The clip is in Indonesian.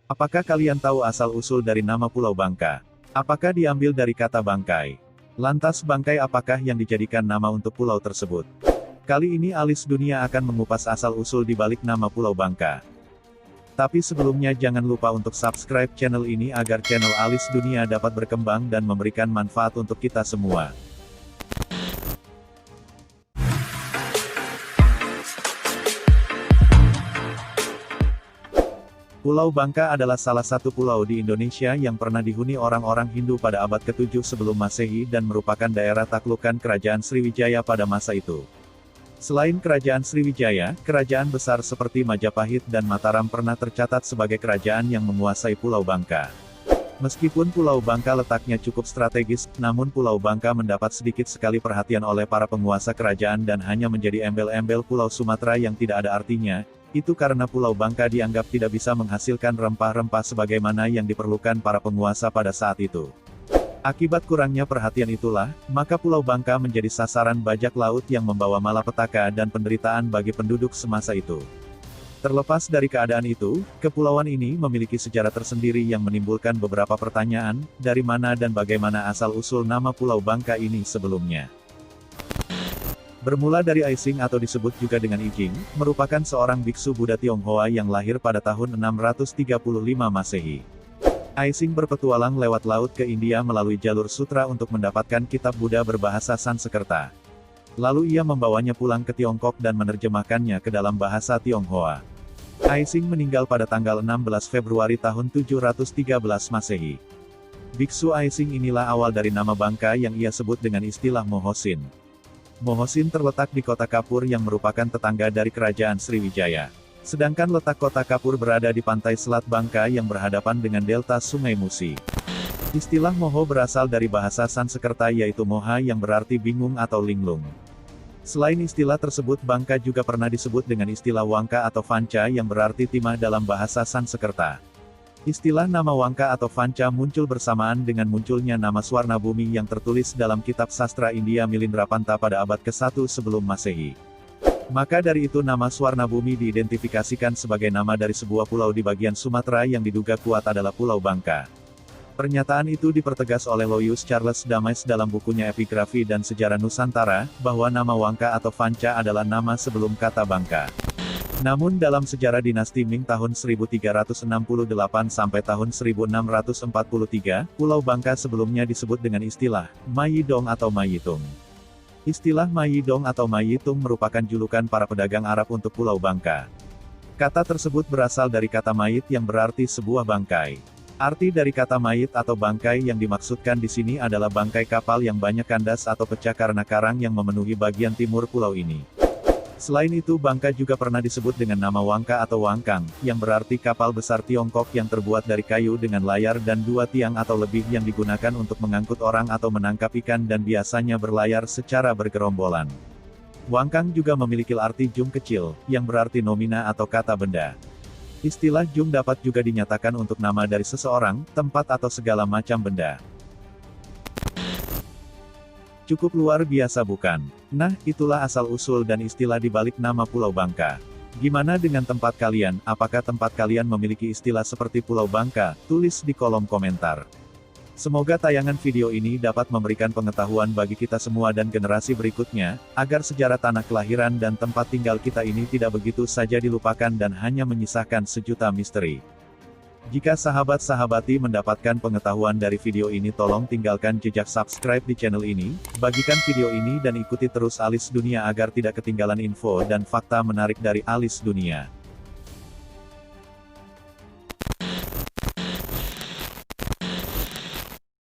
Apakah kalian tahu asal-usul dari nama Pulau Bangka? Apakah diambil dari kata bangkai? Lantas bangkai apakah yang dijadikan nama untuk pulau tersebut? Kali ini Alis Dunia akan mengupas asal-usul di balik nama Pulau Bangka. Tapi sebelumnya jangan lupa untuk subscribe channel ini agar channel Alis Dunia dapat berkembang dan memberikan manfaat untuk kita semua. Pulau Bangka adalah salah satu pulau di Indonesia yang pernah dihuni orang-orang Hindu pada abad ke-7 sebelum Masehi dan merupakan daerah taklukan Kerajaan Sriwijaya pada masa itu. Selain Kerajaan Sriwijaya, kerajaan besar seperti Majapahit dan Mataram pernah tercatat sebagai kerajaan yang menguasai Pulau Bangka. Meskipun Pulau Bangka letaknya cukup strategis, namun Pulau Bangka mendapat sedikit sekali perhatian oleh para penguasa kerajaan dan hanya menjadi embel-embel Pulau Sumatera yang tidak ada artinya. Itu karena Pulau Bangka dianggap tidak bisa menghasilkan rempah-rempah sebagaimana yang diperlukan para penguasa pada saat itu. Akibat kurangnya perhatian itulah, maka Pulau Bangka menjadi sasaran bajak laut yang membawa malapetaka dan penderitaan bagi penduduk semasa itu. Terlepas dari keadaan itu, kepulauan ini memiliki sejarah tersendiri yang menimbulkan beberapa pertanyaan, dari mana dan bagaimana asal-usul nama Pulau Bangka ini sebelumnya. Bermula dari Aising atau disebut juga dengan Ijing, merupakan seorang biksu Buddha Tionghoa yang lahir pada tahun 635 Masehi. Aising berpetualang lewat laut ke India melalui jalur sutra untuk mendapatkan kitab Buddha berbahasa Sanskerta. Lalu ia membawanya pulang ke Tiongkok dan menerjemahkannya ke dalam bahasa Tionghoa. Aising meninggal pada tanggal 16 Februari tahun 713 Masehi. Biksu Aising inilah awal dari nama Bangka yang ia sebut dengan istilah Mohosin. Mohosin terletak di kota Kapur yang merupakan tetangga dari Kerajaan Sriwijaya. Sedangkan letak kota Kapur berada di pantai Selat Bangka yang berhadapan dengan delta Sungai Musi. Istilah Moho berasal dari bahasa Sanskerta yaitu Moha yang berarti bingung atau linglung. Selain istilah tersebut Bangka juga pernah disebut dengan istilah Wangka atau Vanca yang berarti timah dalam bahasa Sanskerta. Istilah nama Wangka atau Vanca muncul bersamaan dengan munculnya nama Swarnabhumi yang tertulis dalam kitab sastra India Milindrapanta pada abad ke-1 sebelum Masehi. Maka dari itu nama Swarnabhumi diidentifikasikan sebagai nama dari sebuah pulau di bagian Sumatera yang diduga kuat adalah Pulau Bangka. Pernyataan itu dipertegas oleh Loyus Charles Damais dalam bukunya Epigrafi dan Sejarah Nusantara, bahwa nama Wangka atau Vanca adalah nama sebelum kata Bangka. Namun dalam sejarah dinasti Ming tahun 1368 sampai tahun 1643, Pulau Bangka sebelumnya disebut dengan istilah Mayidong atau Mayitung. Istilah Mayidong atau Mayitung merupakan julukan para pedagang Arab untuk Pulau Bangka. Kata tersebut berasal dari kata mayit yang berarti sebuah bangkai. Arti dari kata mayit atau bangkai yang dimaksudkan di sini adalah bangkai kapal yang banyak kandas atau pecah karena karang yang memenuhi bagian timur pulau ini. Selain itu Bangka juga pernah disebut dengan nama Wangka atau Wangkang, yang berarti kapal besar Tiongkok yang terbuat dari kayu dengan layar dan dua tiang atau lebih yang digunakan untuk mengangkut orang atau menangkap ikan dan biasanya berlayar secara bergerombolan. Wangkang juga memiliki arti jum kecil, yang berarti nomina atau kata benda. Istilah jum dapat juga dinyatakan untuk nama dari seseorang, tempat atau segala macam benda. Cukup luar biasa bukan? Nah, itulah asal-usul dan istilah di balik nama Pulau Bangka. Gimana dengan tempat kalian? Apakah tempat kalian memiliki istilah seperti Pulau Bangka? Tulis di kolom komentar. Semoga tayangan video ini dapat memberikan pengetahuan bagi kita semua dan generasi berikutnya, agar sejarah tanah kelahiran dan tempat tinggal kita ini tidak begitu saja dilupakan dan hanya menyisakan sejuta misteri. Jika sahabat-sahabati mendapatkan pengetahuan dari video ini tolong tinggalkan jejak subscribe di channel ini, bagikan video ini dan ikuti terus Alis Dunia agar tidak ketinggalan info dan fakta menarik dari Alis Dunia.